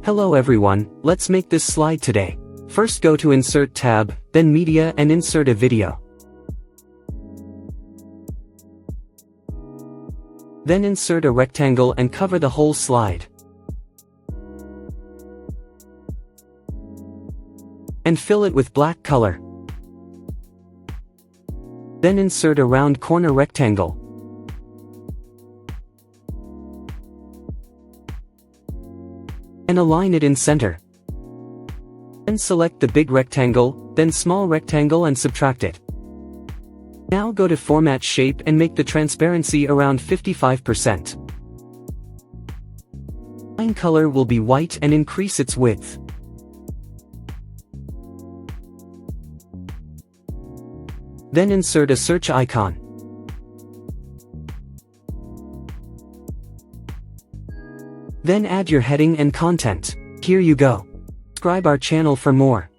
Hello everyone, let's make this slide today. First go to Insert tab, then Media and insert a video. Then insert a rectangle and cover the whole slide. And fill it with black color. Then insert a round corner rectangle. And align it in center. Then select the big rectangle, then small rectangle and subtract it. Now go to Format Shape and make the transparency around 55%. Line color will be white and increase its width. Then insert a search icon. Then add your heading and content. Here you go. Subscribe our channel for more.